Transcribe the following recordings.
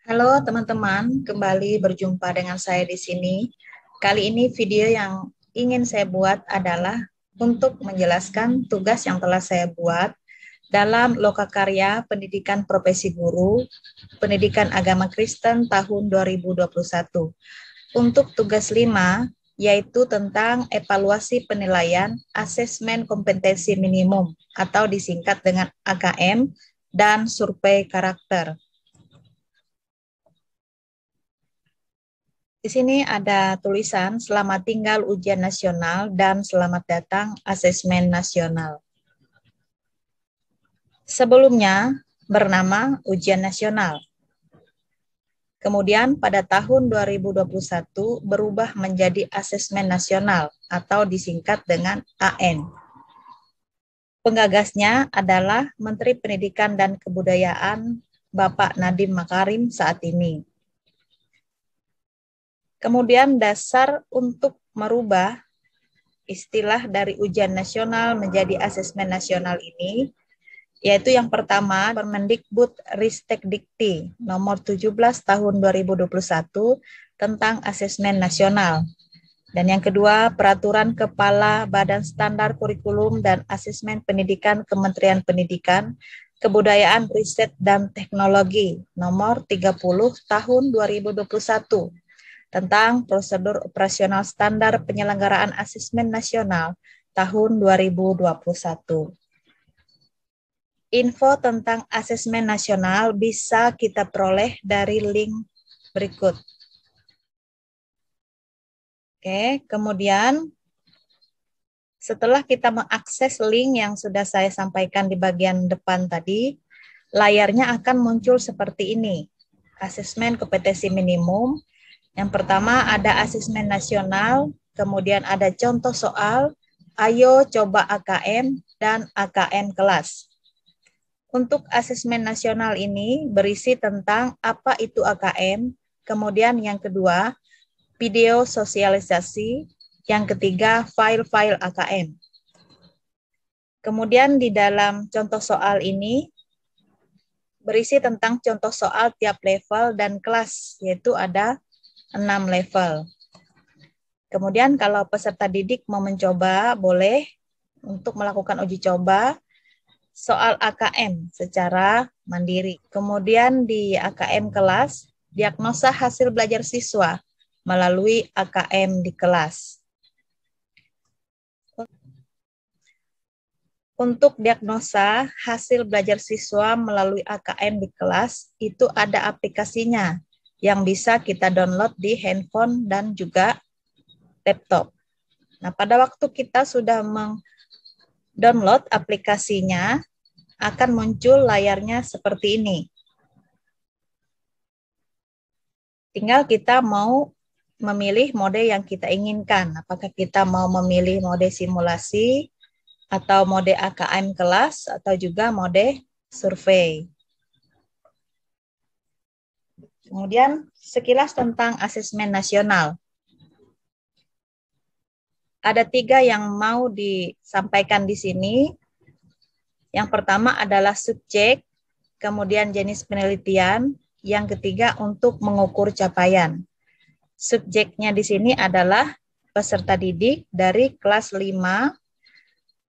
Halo teman-teman, kembali berjumpa dengan saya di sini. Kali ini video yang ingin saya buat adalah untuk menjelaskan tugas yang telah saya buat dalam Lokakarya Pendidikan Profesi Guru, Pendidikan Agama Kristen tahun 2021. Untuk tugas 5, yaitu tentang evaluasi penilaian asesmen kompetensi minimum atau disingkat dengan AKM dan survei karakter. Di sini ada tulisan selamat tinggal ujian nasional dan selamat datang asesmen nasional. Sebelumnya bernama ujian nasional. Kemudian pada tahun 2021 berubah menjadi asesmen nasional atau disingkat dengan AN. Penggagasnya adalah Menteri Pendidikan dan Kebudayaan Bapak Nadiem Makarim saat ini. Kemudian dasar untuk merubah istilah dari ujian nasional menjadi asesmen nasional ini, yaitu yang pertama Permendikbud Ristekdikti nomor 17 tahun 2021 tentang asesmen nasional. Dan yang kedua Peraturan Kepala Badan Standar Kurikulum dan Asesmen Pendidikan Kementerian Pendidikan, Kebudayaan, Riset, dan Teknologi nomor 30 tahun 2021 tentang prosedur operasional standar penyelenggaraan asesmen nasional tahun 2021. Info tentang asesmen nasional bisa kita peroleh dari link berikut. Oke, kemudian setelah kita mengakses link yang sudah saya sampaikan di bagian depan tadi, layarnya akan muncul seperti ini. Asesmen kompetensi minimum. Yang pertama ada asesmen nasional, kemudian ada contoh soal, ayo coba AKM, dan AKM kelas. Untuk asesmen nasional ini berisi tentang apa itu AKM, kemudian yang kedua, video sosialisasi, yang ketiga, file-file AKM. Kemudian di dalam contoh soal ini berisi tentang contoh soal tiap level dan kelas, yaitu ada 6 level. Kemudian kalau peserta didik mau mencoba, boleh untuk melakukan uji coba soal AKM secara mandiri. Kemudian di AKM kelas, diagnosa hasil belajar siswa melalui AKM di kelas. Untuk diagnosa hasil belajar siswa melalui AKM di kelas, itu ada aplikasinya yang bisa kita download di handphone dan juga laptop. Nah, pada waktu kita sudah download aplikasinya, akan muncul layarnya seperti ini. Tinggal kita mau memilih mode yang kita inginkan. Apakah kita mau memilih mode simulasi, atau mode AKM kelas, atau juga mode survei. Kemudian sekilas tentang asesmen nasional. Ada 3 yang mau disampaikan di sini. Yang pertama adalah subjek, kemudian jenis penelitian, yang ketiga untuk mengukur capaian. Subjeknya di sini adalah peserta didik dari kelas 5,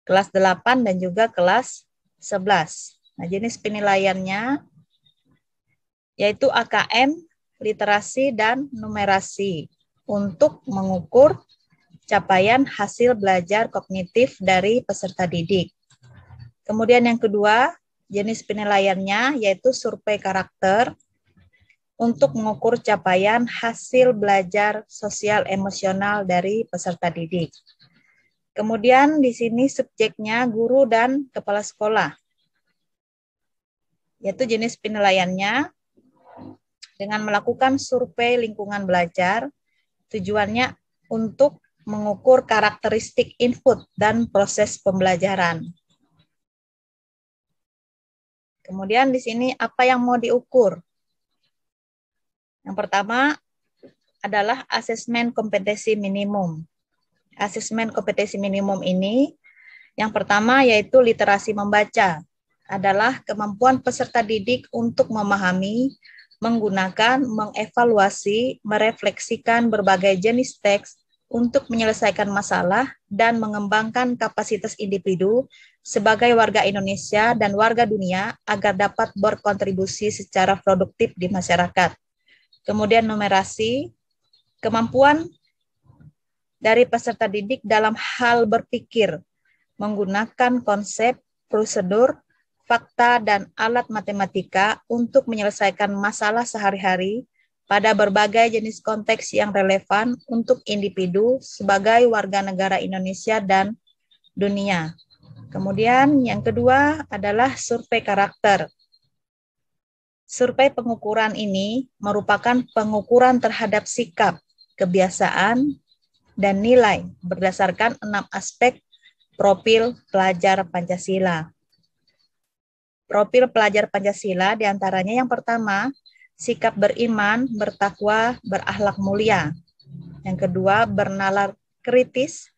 kelas 8, dan juga kelas 11. Nah, jenis penilaiannya yaitu AKM, literasi, dan numerasi untuk mengukur capaian hasil belajar kognitif dari peserta didik. Kemudian yang kedua, jenis penilaiannya yaitu survei karakter untuk mengukur capaian hasil belajar sosial emosional dari peserta didik. Kemudian di sini subjeknya guru dan kepala sekolah, yaitu jenis penilaiannya dengan melakukan survei lingkungan belajar, tujuannya untuk mengukur karakteristik input dan proses pembelajaran. Kemudian di sini apa yang mau diukur? Yang pertama adalah asesmen kompetensi minimum. Asesmen kompetensi minimum ini yang pertama yaitu literasi membaca, adalah kemampuan peserta didik untuk memahami, menggunakan, mengevaluasi, merefleksikan berbagai jenis teks untuk menyelesaikan masalah dan mengembangkan kapasitas individu sebagai warga Indonesia dan warga dunia agar dapat berkontribusi secara produktif di masyarakat. Kemudian numerasi, kemampuan dari peserta didik dalam hal berpikir, menggunakan konsep, prosedur, fakta, dan alat matematika untuk menyelesaikan masalah sehari-hari pada berbagai jenis konteks yang relevan untuk individu sebagai warga negara Indonesia dan dunia. Kemudian yang kedua adalah survei karakter. Survei pengukuran ini merupakan pengukuran terhadap sikap, kebiasaan, dan nilai berdasarkan 6 aspek profil pelajar Pancasila. Profil pelajar Pancasila diantaranya yang pertama, sikap beriman, bertakwa, berakhlak mulia. Yang kedua, bernalar kritis.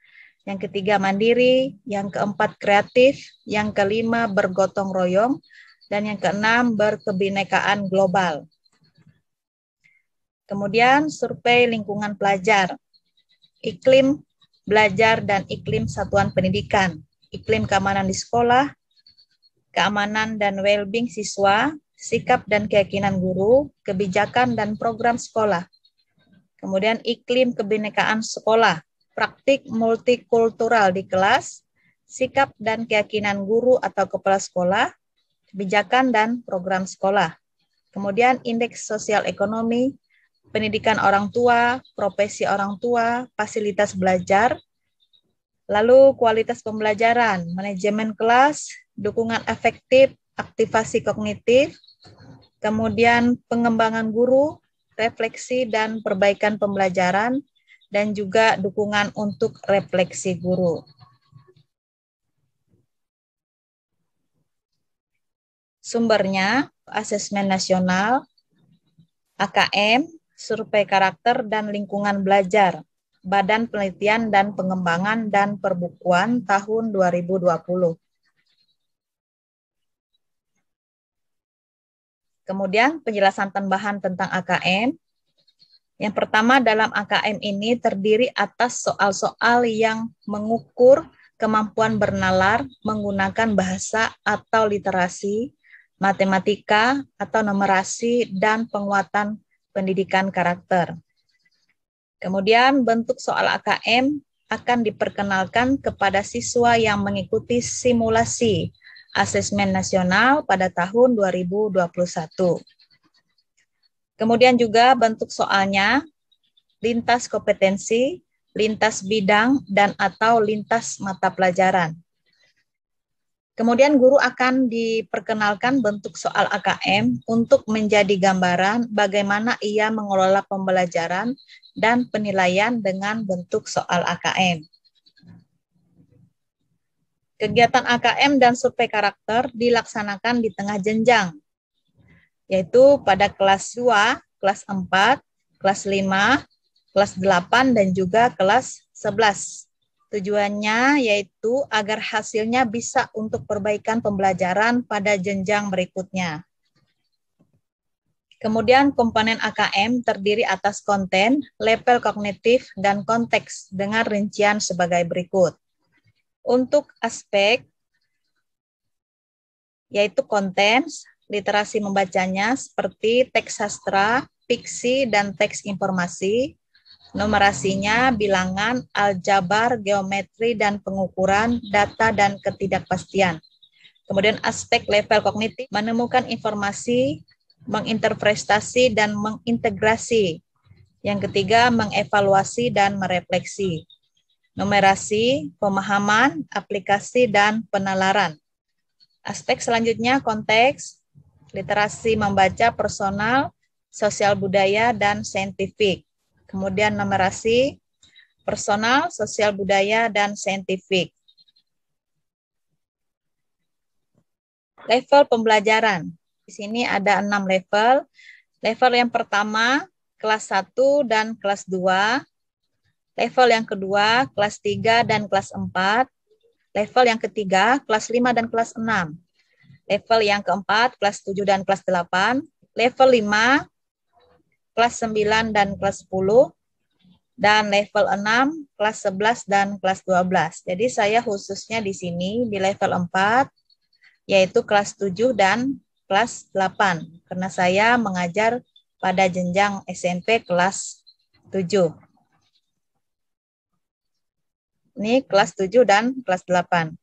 Yang ketiga, mandiri. Yang keempat, kreatif. Yang kelima, bergotong royong. Dan yang keenam, berkebinekaan global. Kemudian, survei lingkungan pelajar. Iklim belajar dan iklim satuan pendidikan. Iklim keamanan di sekolah, keamanan dan well-being siswa, sikap dan keyakinan guru, kebijakan dan program sekolah. Kemudian iklim kebinekaan sekolah, praktik multikultural di kelas, sikap dan keyakinan guru atau kepala sekolah, kebijakan dan program sekolah. Kemudian indeks sosial ekonomi, pendidikan orang tua, profesi orang tua, fasilitas belajar, lalu kualitas pembelajaran, manajemen kelas, dukungan efektif, aktivasi kognitif, kemudian pengembangan guru, refleksi dan perbaikan pembelajaran, dan juga dukungan untuk refleksi guru. Sumbernya, asesmen nasional, AKM, survei karakter dan lingkungan belajar, Badan Penelitian dan Pengembangan dan Perbukuan tahun 2020. Kemudian penjelasan tambahan tentang AKM. Yang pertama, dalam AKM ini terdiri atas soal-soal yang mengukur kemampuan bernalar menggunakan bahasa atau literasi, matematika atau numerasi, dan penguatan pendidikan karakter. Kemudian bentuk soal AKM akan diperkenalkan kepada siswa yang mengikuti simulasi asesmen nasional pada tahun 2021. Kemudian juga bentuk soalnya lintas kompetensi, lintas bidang, dan atau lintas mata pelajaran. Kemudian guru akan diperkenalkan bentuk soal AKM untuk menjadi gambaran bagaimana ia mengelola pembelajaran dan penilaian dengan bentuk soal AKM. Kegiatan AKM dan survei karakter dilaksanakan di tengah jenjang, yaitu pada kelas 2, kelas 4, kelas 5, kelas 8, dan juga kelas 11. Tujuannya yaitu agar hasilnya bisa untuk perbaikan pembelajaran pada jenjang berikutnya. Kemudian komponen AKM terdiri atas konten, level kognitif, dan konteks dengan rincian sebagai berikut. Untuk aspek, yaitu konten, literasi membacanya seperti teks sastra, fiksi, dan teks informasi, numerasinya, bilangan, aljabar, geometri, dan pengukuran, data, dan ketidakpastian. Kemudian aspek level kognitif, menemukan informasi, menginterpretasi, dan mengintegrasi. Yang ketiga, mengevaluasi dan merefleksi. Numerasi, pemahaman, aplikasi, dan penalaran. Aspek selanjutnya konteks, literasi membaca personal, sosial budaya, dan saintifik. Kemudian numerasi, personal, sosial budaya, dan saintifik. Level pembelajaran. Di sini ada 6 level. Level yang pertama, kelas 1 dan kelas 2. Level yang kedua, kelas 3 dan kelas 4. Level yang ketiga, kelas 5 dan kelas 6. Level yang keempat, kelas 7 dan kelas 8. Level 5, kelas 9 dan kelas 10, dan level 6, kelas 11 dan kelas 12. Jadi saya khususnya di sini di level 4, yaitu kelas 7 dan kelas 8, karena saya mengajar pada jenjang SMP kelas 7. Ini kelas 7 dan kelas 8.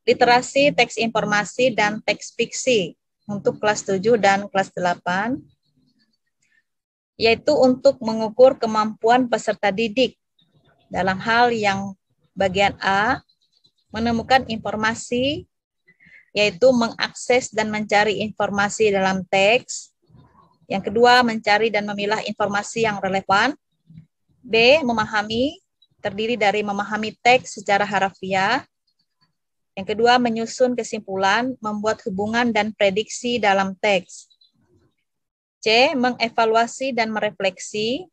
Literasi teks informasi dan teks fiksi untuk kelas 7 dan kelas 8, yaitu untuk mengukur kemampuan peserta didik dalam hal yang bagian A, menemukan informasi, yaitu mengakses dan mencari informasi dalam teks. Yang kedua, mencari dan memilah informasi yang relevan. B, memahami, terdiri dari memahami teks secara harafiah. Yang kedua, menyusun kesimpulan, membuat hubungan dan prediksi dalam teks. C, mengevaluasi dan merefleksi,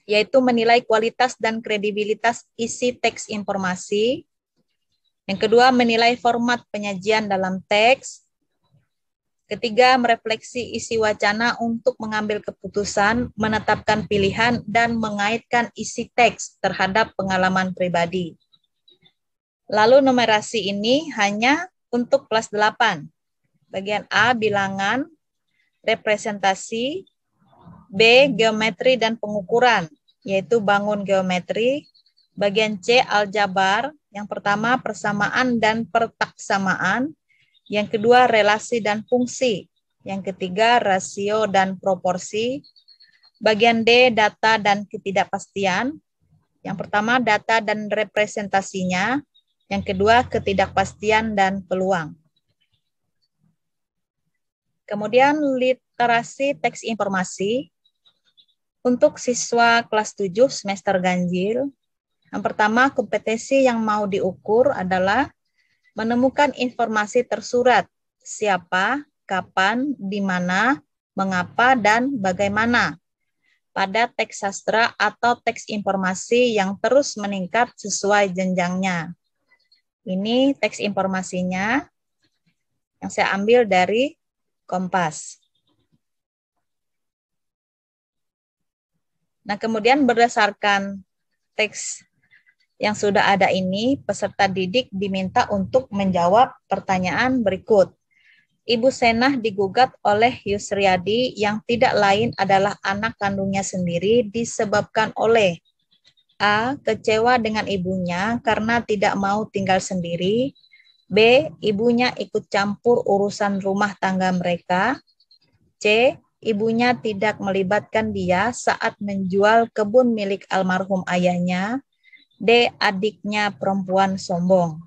yaitu menilai kualitas dan kredibilitas isi teks informasi. Yang kedua, menilai format penyajian dalam teks. Ketiga, merefleksi isi wacana untuk mengambil keputusan, menetapkan pilihan, dan mengaitkan isi teks terhadap pengalaman pribadi. Lalu numerasi ini hanya untuk kelas 8. Bagian A, bilangan, representasi. B, geometri dan pengukuran, yaitu bangun geometri. Bagian C, aljabar. Yang pertama, persamaan dan pertaksamaan. Yang kedua, relasi dan fungsi. Yang ketiga, rasio dan proporsi. Bagian D, data dan ketidakpastian. Yang pertama, data dan representasinya. Yang kedua, ketidakpastian dan peluang. Kemudian, literasi teks informasi untuk siswa kelas 7 semester ganjil. Yang pertama, kompetensi yang mau diukur adalah menemukan informasi tersurat, siapa, kapan, di mana, mengapa, dan bagaimana pada teks sastra atau teks informasi yang terus meningkat sesuai jenjangnya. Ini teks informasinya yang saya ambil dari Kompas. Nah, kemudian berdasarkan teks yang sudah ada ini, peserta didik diminta untuk menjawab pertanyaan berikut. Ibu Senah digugat oleh Yusriadi yang tidak lain adalah anak kandungnya sendiri disebabkan oleh A, kecewa dengan ibunya karena tidak mau tinggal sendiri. B, ibunya ikut campur urusan rumah tangga mereka. C, ibunya tidak melibatkan dia saat menjual kebun milik almarhum ayahnya. D, adiknya perempuan sombong.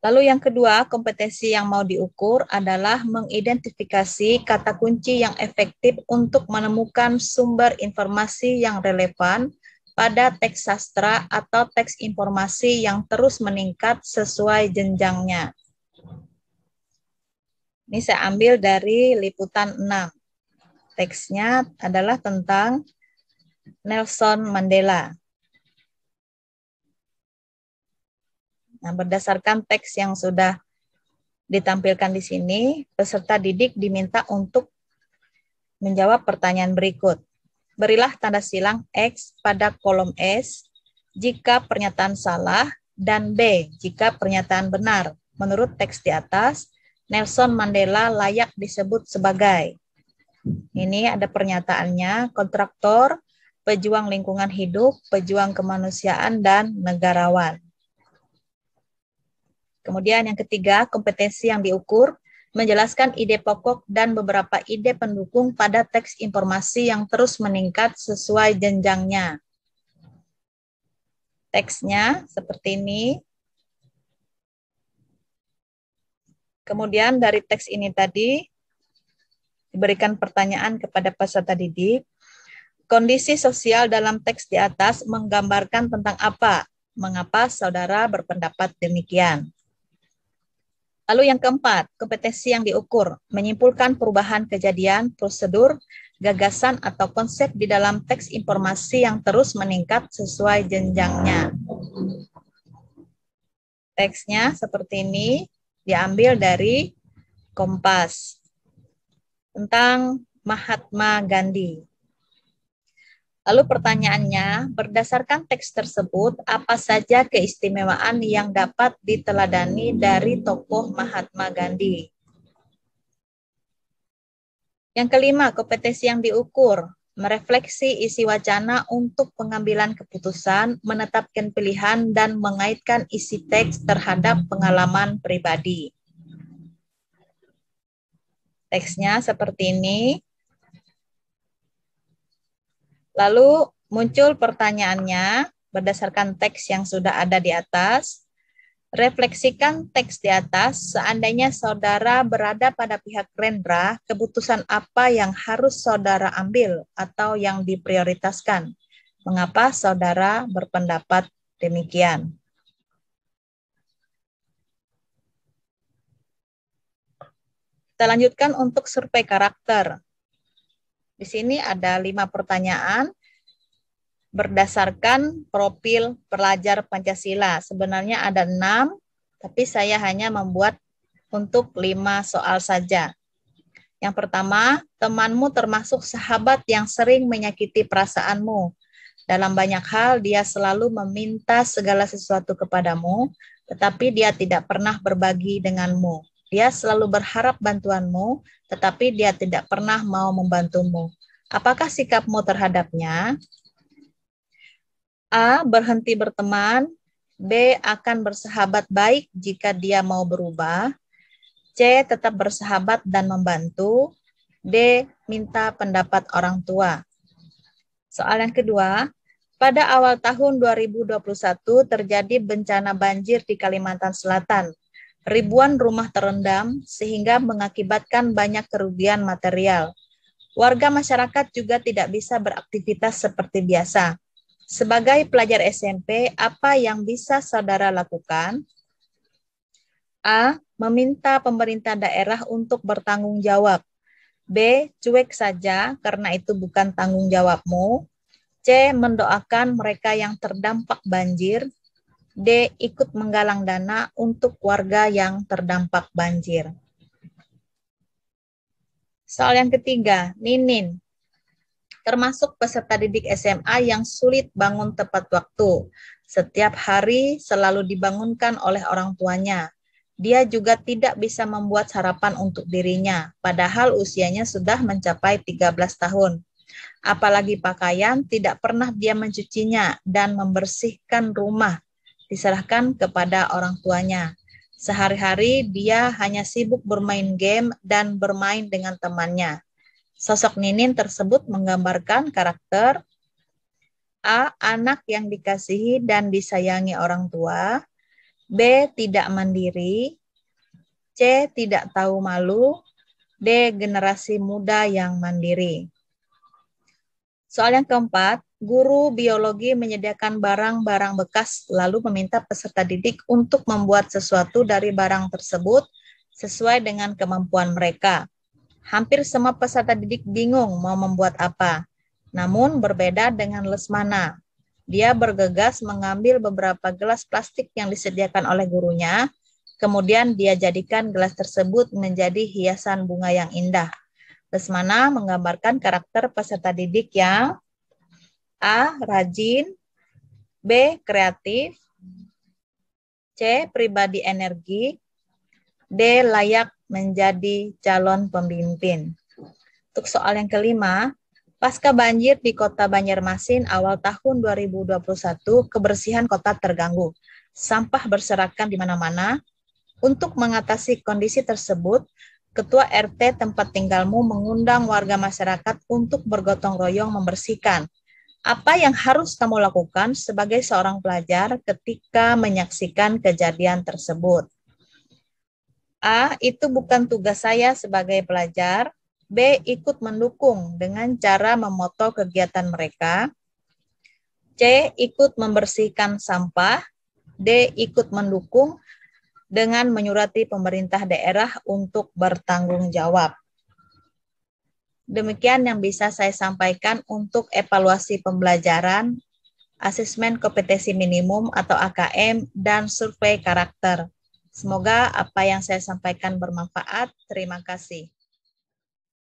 Lalu yang kedua, kompetensi yang mau diukur adalah mengidentifikasi kata kunci yang efektif untuk menemukan sumber informasi yang relevan pada teks sastra atau teks informasi yang terus meningkat sesuai jenjangnya. Ini saya ambil dari liputan 6. Teksnya adalah tentang Nelson Mandela. Nah, berdasarkan teks yang sudah ditampilkan di sini, peserta didik diminta untuk menjawab pertanyaan berikut. Berilah tanda silang X pada kolom S jika pernyataan salah dan B jika pernyataan benar. Menurut teks di atas, Nelson Mandela layak disebut sebagai. Ini ada pernyataannya, kontraktor, pejuang lingkungan hidup, pejuang kemanusiaan, dan negarawan. Kemudian yang ketiga, kompetensi yang diukur, menjelaskan ide pokok dan beberapa ide pendukung pada teks informasi yang terus meningkat sesuai jenjangnya. Teksnya seperti ini. Kemudian dari teks ini tadi, diberikan pertanyaan kepada peserta didik. Kondisi sosial dalam teks di atas menggambarkan tentang apa? Mengapa saudara berpendapat demikian? Lalu yang keempat, kompetensi yang diukur, menyimpulkan perubahan kejadian, prosedur, gagasan, atau konsep di dalam teks informasi yang terus meningkat sesuai jenjangnya. Teksnya seperti ini. diambil dari Kompas tentang Mahatma Gandhi. Lalu pertanyaannya, berdasarkan teks tersebut, apa saja keistimewaan yang dapat diteladani dari tokoh Mahatma Gandhi? Yang kelima, kompetensi yang diukur, merefleksi isi wacana untuk pengambilan keputusan, menetapkan pilihan, dan mengaitkan isi teks terhadap pengalaman pribadi. Teksnya seperti ini. Lalu muncul pertanyaannya berdasarkan teks yang sudah ada di atas. Refleksikan teks di atas, seandainya saudara berada pada pihak Rendra, keputusan apa yang harus saudara ambil atau yang diprioritaskan? Mengapa saudara berpendapat demikian? Kita lanjutkan untuk survei karakter. Di sini ada 5 pertanyaan berdasarkan profil pelajar Pancasila. Sebenarnya ada 6, tapi saya hanya membuat untuk 5 soal saja. Yang pertama, temanmu termasuk sahabat yang sering menyakiti perasaanmu. Dalam banyak hal, dia selalu meminta segala sesuatu kepadamu, tetapi dia tidak pernah berbagi denganmu. Dia selalu berharap bantuanmu, tetapi dia tidak pernah mau membantumu. Apakah sikapmu terhadapnya? A. Berhenti berteman. B. Akan bersahabat baik jika dia mau berubah. C. Tetap bersahabat dan membantu. D. Minta pendapat orang tua. Soal yang kedua, pada awal tahun 2021 terjadi bencana banjir di Kalimantan Selatan. Ribuan rumah terendam sehingga mengakibatkan banyak kerugian material. Warga masyarakat juga tidak bisa beraktivitas seperti biasa. Sebagai pelajar SMP, apa yang bisa saudara lakukan? A. Meminta pemerintah daerah untuk bertanggung jawab. B. Cuek saja karena itu bukan tanggung jawabmu. C. Mendoakan mereka yang terdampak banjir. D. Ikut menggalang dana untuk warga yang terdampak banjir. Soal yang ketiga, Ninin termasuk peserta didik SMA yang sulit bangun tepat waktu. Setiap hari selalu dibangunkan oleh orang tuanya. Dia juga tidak bisa membuat sarapan untuk dirinya, padahal usianya sudah mencapai 13 tahun. Apalagi pakaian tidak pernah dia mencucinya dan membersihkan rumah diserahkan kepada orang tuanya. Sehari-hari dia hanya sibuk bermain game dan bermain dengan temannya. Sosok Ninin tersebut menggambarkan karakter A. Anak yang dikasihi dan disayangi orang tua. B. Tidak mandiri. C. Tidak tahu malu. D. Generasi muda yang mandiri. Soal yang keempat, guru biologi menyediakan barang-barang bekas lalu meminta peserta didik untuk membuat sesuatu dari barang tersebut sesuai dengan kemampuan mereka. Hampir semua peserta didik bingung mau membuat apa. Namun berbeda dengan Lesmana. Dia bergegas mengambil beberapa gelas plastik yang disediakan oleh gurunya, kemudian dia jadikan gelas tersebut menjadi hiasan bunga yang indah. Lesmana menggambarkan karakter peserta didik yang A. Rajin, B. Kreatif, C. Pribadi energi, D. Layak menjadi calon pemimpin. Untuk soal yang kelima, pasca banjir di Kota Banjarmasin awal tahun 2021, kebersihan kota terganggu. Sampah berserakan di mana-mana. Untuk mengatasi kondisi tersebut, Ketua RT tempat tinggalmu mengundang warga masyarakat untuk bergotong royong membersihkan. Apa yang harus kamu lakukan sebagai seorang pelajar ketika menyaksikan kejadian tersebut? A. Itu bukan tugas saya sebagai pelajar. B. Ikut mendukung dengan cara memotong kegiatan mereka. C. Ikut membersihkan sampah. D. Ikut mendukung dengan menyurati pemerintah daerah untuk bertanggung jawab. Demikian yang bisa saya sampaikan untuk evaluasi pembelajaran, asesmen kompetensi minimum atau AKM, dan survei karakter. Semoga apa yang saya sampaikan bermanfaat. Terima kasih.